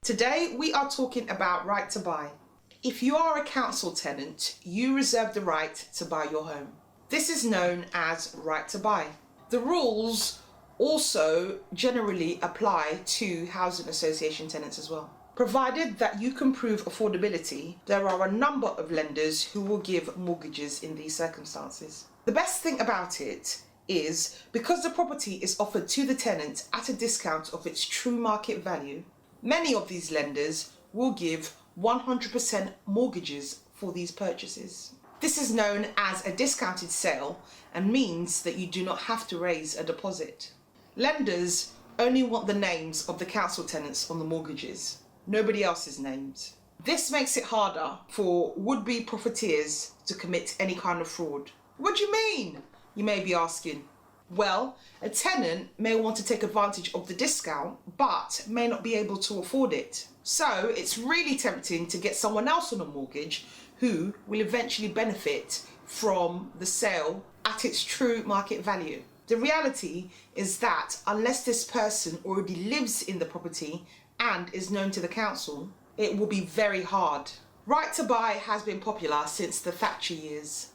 Today we are talking about right to buy. If you are a council tenant, you reserve the right to buy your home. This is known as right to buy. The rules also generally apply to housing association tenants as well. Provided that you can prove affordability, there are a number of lenders who will give mortgages in these circumstances. The best thing about it is because the property is offered to the tenant at a discount of its true market value, many of these lenders will give 100% mortgages for these purchases. This is known as a discounted sale and means that you do not have to raise a deposit. Lenders only want the names of the council tenants on the mortgages, nobody else's names. This makes it harder for would-be profiteers to commit any kind of fraud. What do you mean? You may be asking. Well, a tenant may want to take advantage of the discount, but may not be able to afford it. So it's really tempting to get someone else on a mortgage who will eventually benefit from the sale at its true market value. The reality is that unless this person already lives in the property and is known to the council, it will be very hard. Right to buy has been popular since the Thatcher years.